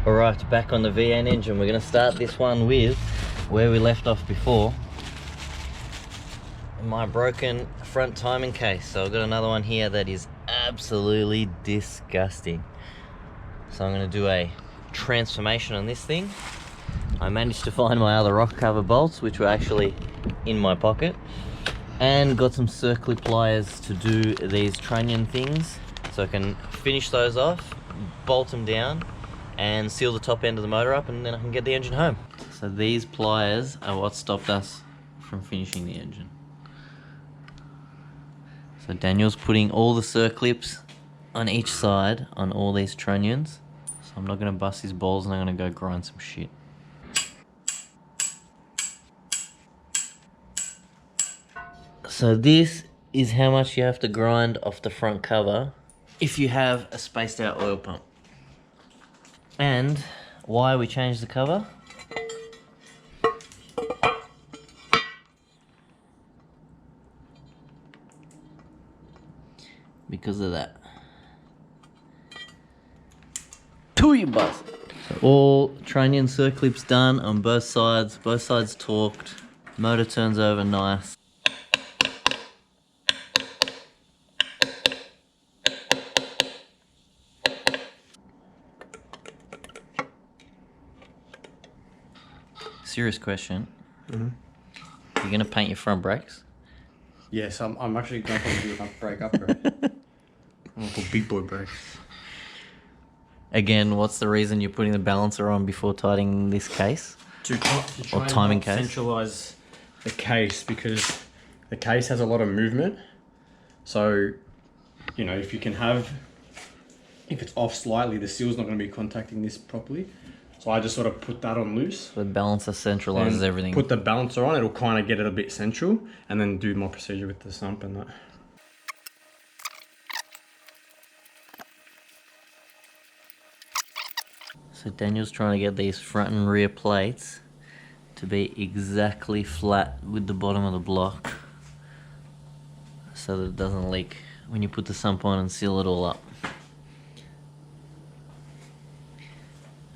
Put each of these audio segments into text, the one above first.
Alright, back on the VN engine. We're going to start this one with where we left off before. My broken front timing case. So I've got another one here that is absolutely disgusting. So I'm going to do a transformation on this thing. I managed to find my other rock cover bolts, which were actually in my pocket, and got some circlip pliers to do these trunnion things, so I can finish those off, bolt them down, and seal the top end of the motor up, and then I can get the engine home. So these pliers are what stopped us from finishing the engine. So Daniel's putting all the circlips on each side on all these trunnions. So I'm not going to bust his balls, and I'm going to go grind some shit. So this is how much you have to grind off the front cover if you have a spaced out oil pump. And why we changed the cover? Because of that. To you buzz. So all trunnion circlips done on both sides torqued. Motor turns over nice. Serious question. You're gonna paint your front brakes? Yes, I'm actually going to do a brake upgrade. I'm going to put big boy brakes. Again, what's the reason you're putting the balancer on before tightening this case? To try Or timing and case? centralize the case, because the case has a lot of movement. So, you know, if it's off slightly, the seal's not going to be contacting this properly. So I just sort of put that on loose. The balancer centralizes and everything. Put the balancer on, it'll kind of get it a bit central, and then do my procedure with the sump and that. So Daniel's trying to get these front and rear plates to be exactly flat with the bottom of the block, so that it doesn't leak when you put the sump on and seal it all up.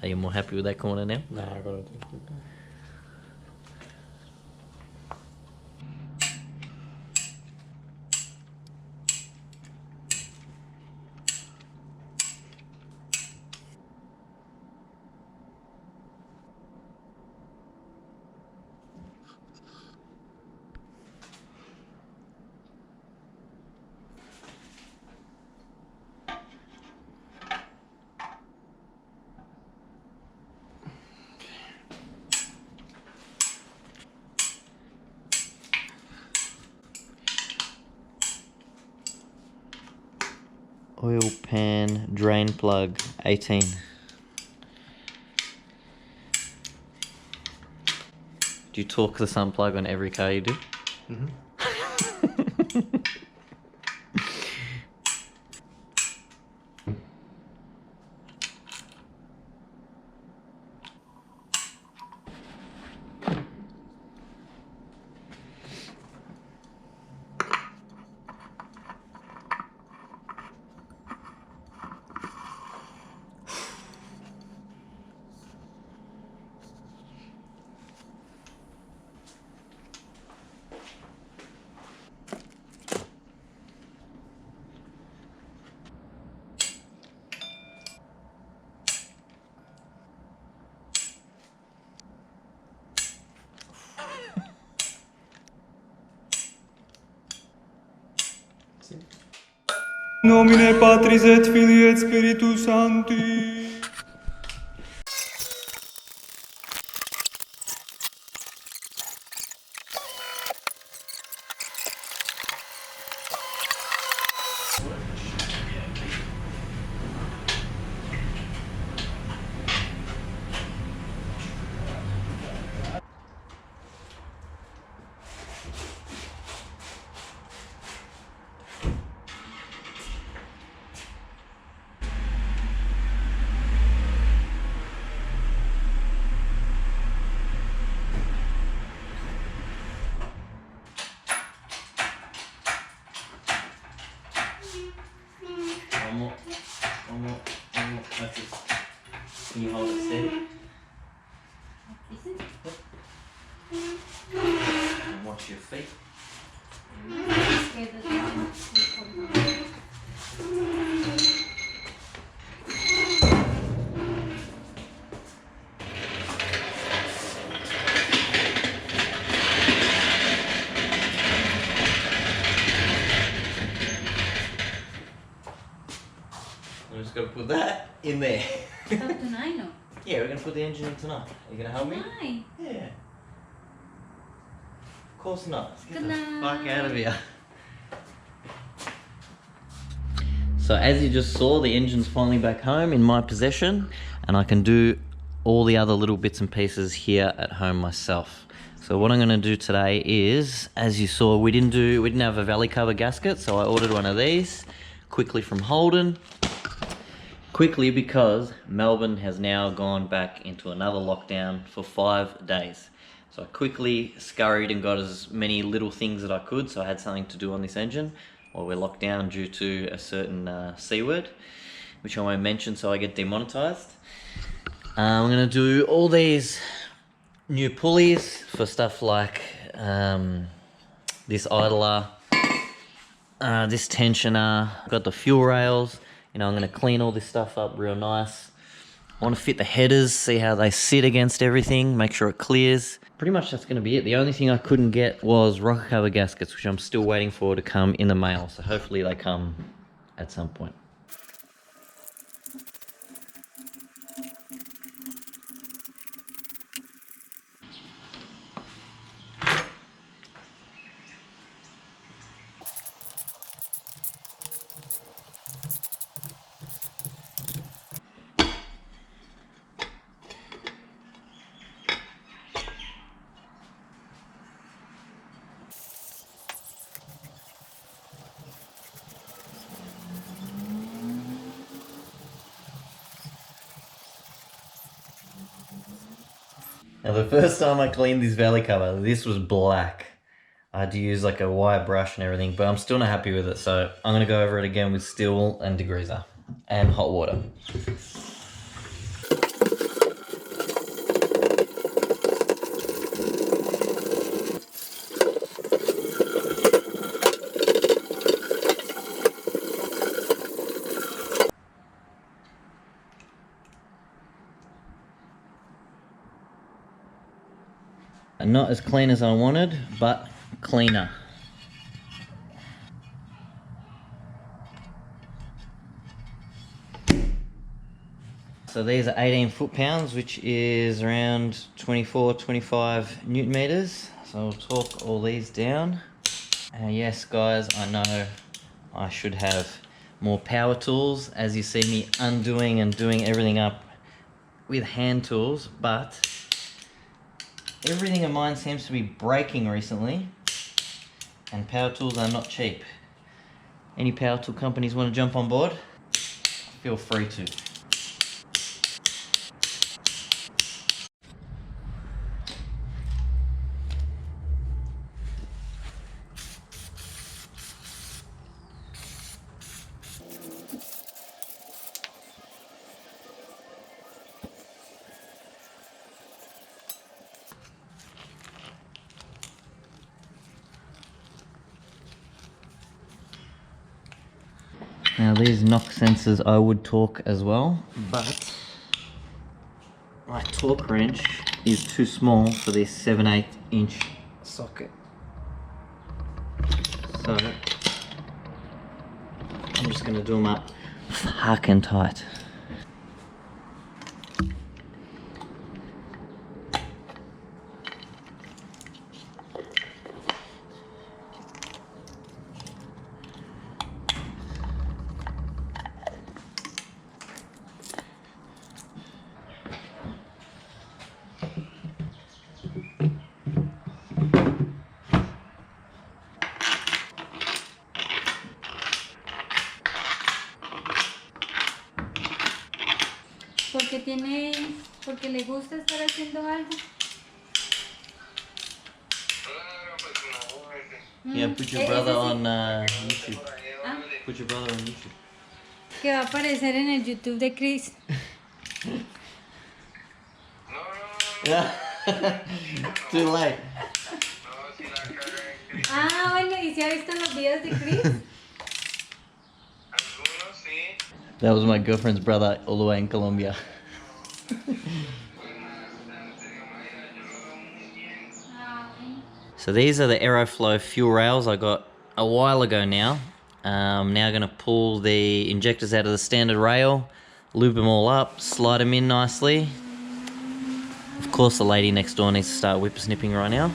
Are you more happy with that corner now? No, I gotta do it. Oil pan drain plug 18. Do you torque the sump plug on every car you do? Nomine Patris et Filii et Spiritus Sancti. Can you hold it steady? And watch your feet. I'm just gonna put that in there. Stop tonight, no? Yeah, we're gonna put the engine in tonight. Are you gonna help me? Tonight. Yeah. Of course not. Let's get Good the night. fuck out of here. So as you just saw, the engine's finally back home in my possession, and I can do all the other little bits and pieces here at home myself. So what I'm gonna do today is, as you saw, we didn't have a valley cover gasket, so I ordered one of these quickly from Holden. Quickly because Melbourne has now gone back into another lockdown for 5 days. So I quickly scurried and got as many little things that I could, so I had something to do on this engine while we're locked down due to a certain C word, which I won't mention so I get demonetized. I'm gonna do all these new pulleys for stuff like this idler, this tensioner, got the fuel rails. You know, I'm gonna clean all this stuff up real nice. I wanna fit the headers, see how they sit against everything, make sure it clears. Pretty much that's gonna be it. The only thing I couldn't get was rocker cover gaskets, which I'm still waiting for to come in the mail. So hopefully they come at some point. Now the first time I cleaned this valley cover, this was black. I had to use like a wire brush and everything, but I'm still not happy with it. So I'm gonna go over it again with steel and degreaser and hot water. Not as clean as I wanted, but cleaner. So these are 18 foot-pounds, which is around 24, 25 newton meters. So I'll torque all these down. And yes, guys, I know I should have more power tools, as you see me undoing and doing everything up with hand tools, but everything of mine seems to be breaking recently, and power tools are not cheap. Any power tool companies want to jump on board? Feel free to. Now these knock sensors I would torque as well, but my torque wrench is too small for this 7/8 inch socket. So I'm just going to do them up fucking tight. Porque le gusta estar haciendo algo. Yeah, put your brother on YouTube. Ah, Put your brother on YouTube. que va a aparecer en el YouTube de Chris. Too late. Ah, bueno, ¿y si ha visto los videos de Chris? That was my girlfriend's brother all the way in Colombia. So these are the Aeroflow fuel rails I got a while ago now. Now going to pull the injectors out of the standard rail, lube them all up, slide them in nicely. Of course the lady next door needs to start whippersnipping right now.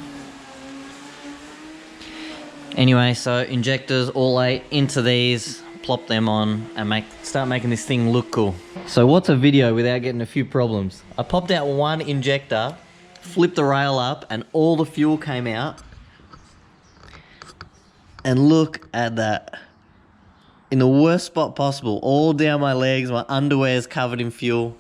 Anyway, so injectors all 8 into these, plop them on and start making this thing look cool. So what's a video without getting a few problems? I popped out one injector, flipped the rail up and all the fuel came out. And look at that. In the worst spot possible, all down my legs, my underwear is covered in fuel.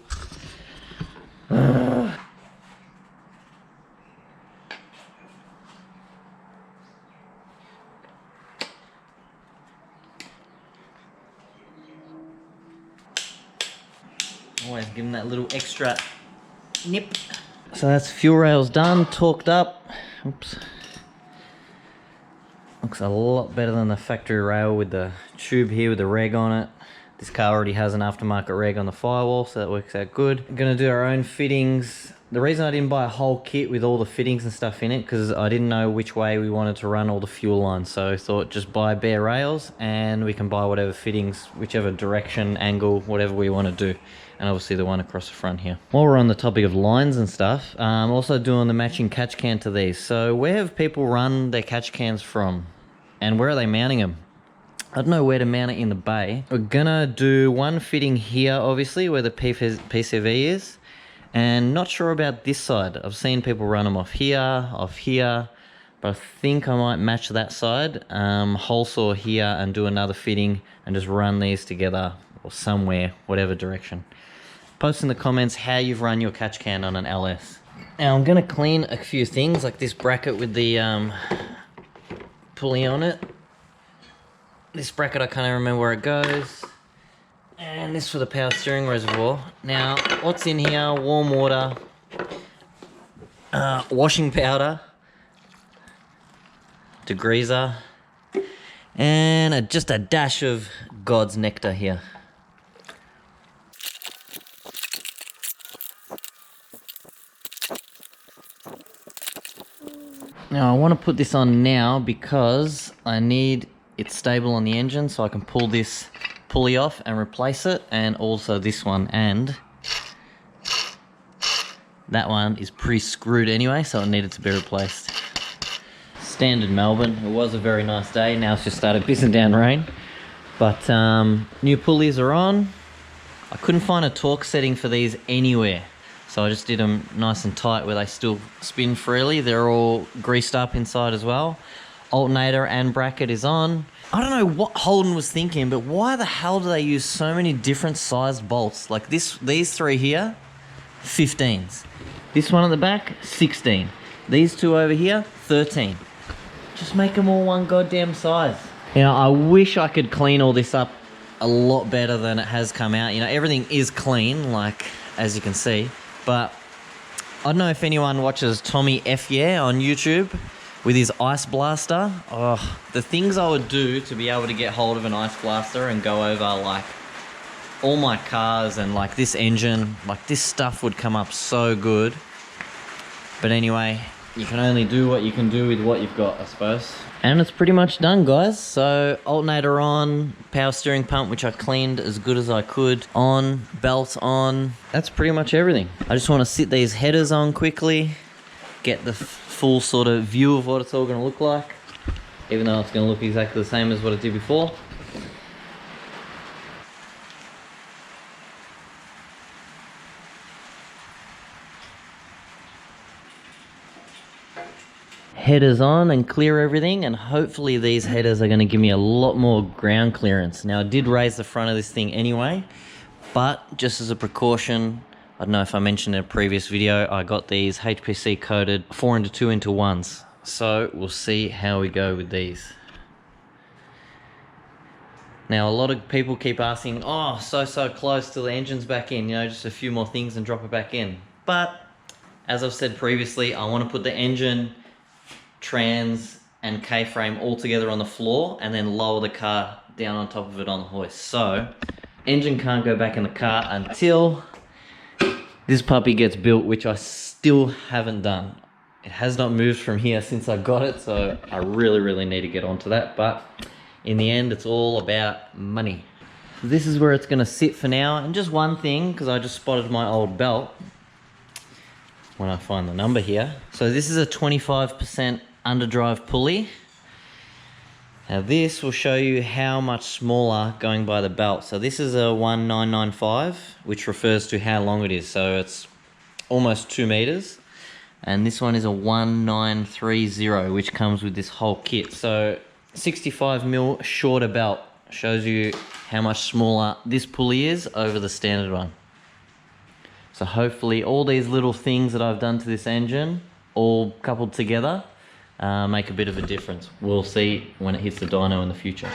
Always give them that little extra nip. So that's fuel rails done, torqued up. Oops. Looks a lot better than the factory rail with the tube here with the reg on it. This car already has an aftermarket reg on the firewall, so that works out good. I'm gonna do our own fittings. The reason I didn't buy a whole kit with all the fittings and stuff in it, because I didn't know which way we wanted to run all the fuel lines. So I thought just buy bare rails and we can buy whatever fittings, whichever direction, angle, whatever we want to do. And obviously the one across the front here. While we're on the topic of lines and stuff, I'm also doing the matching catch can to these. So where have people run their catch cans from? And where are they mounting them? I don't know where to mount it in the bay. We're gonna do one fitting here, obviously, where the PCV is. And not sure about this side. I've seen people run them off here, but I think I might match that side. Hole saw here and do another fitting and just run these together or somewhere, whatever direction. Post in the comments how you've run your catch can on an LS. Now I'm gonna clean a few things like this bracket with the pulley on it. This bracket I can't remember where it goes. And this for the power steering reservoir. Now, what's in here? Warm water, washing powder, degreaser, and just a dash of God's nectar here. Now I want to put this on now because I need it stable on the engine so I can pull this pulley off and replace it, and also this one, and that one is pre-screwed anyway, so it needed to be replaced. Standard Melbourne. It was a very nice day. Now it's just started pissing down rain, but new pulleys are on. I couldn't find a torque setting for these anywhere, so I just did them nice and tight where they still spin freely. They're all greased up inside as well. Alternator and bracket is on. I don't know what Holden was thinking, but why the hell do they use so many different sized bolts? Like these three here, 15s. This one at the back, 16. These two over here, 13. Just make them all one goddamn size. You know, I wish I could clean all this up a lot better than it has come out. You know, everything is clean, like, as you can see. But I don't know if anyone watches Tommy F. Yeah on YouTube with his ice blaster. Oh, the things I would do to be able to get hold of an ice blaster and go over like all my cars and like this engine, like this stuff would come up so good. But anyway, you can only do what you can do with what you've got, I suppose. And it's pretty much done, guys. So alternator on, power steering pump, which I cleaned as good as I could, on, belt on. That's pretty much everything. I just want to sit these headers on quickly, get the full sort of view of what it's all going to look like, even though it's going to look exactly the same as what it did before. Headers on and clear everything, and hopefully these headers are going to give me a lot more ground clearance. Now I did raise the front of this thing anyway, but just as a precaution, I don't know if I mentioned in a previous video, I got these HPC coated 4x2x1s. So we'll see how we go with these. Now a lot of people keep asking, oh, so close till the engine's back in, you know, just a few more things and drop it back in. But as I've said previously, I want to put the engine, trans, and K-frame all together on the floor and then lower the car down on top of it on the hoist. So, engine can't go back in the car until this puppy gets built, which I still haven't done. It has not moved from here since I got it, so I really need to get onto that. But in the end, it's all about money. This is where it's gonna sit for now. And just one thing, because I just spotted my old belt when I find the number here. So this is a 25% underdrive pulley. Now this will show you how much smaller going by the belt. So this is a 1995, which refers to how long it is. So it's almost 2 meters. And this one is a 1930, which comes with this whole kit. So 65 mil shorter belt shows you how much smaller this pulley is over the standard one. So hopefully all these little things that I've done to this engine, all coupled together, make a bit of a difference. We'll see when it hits the dyno in the future.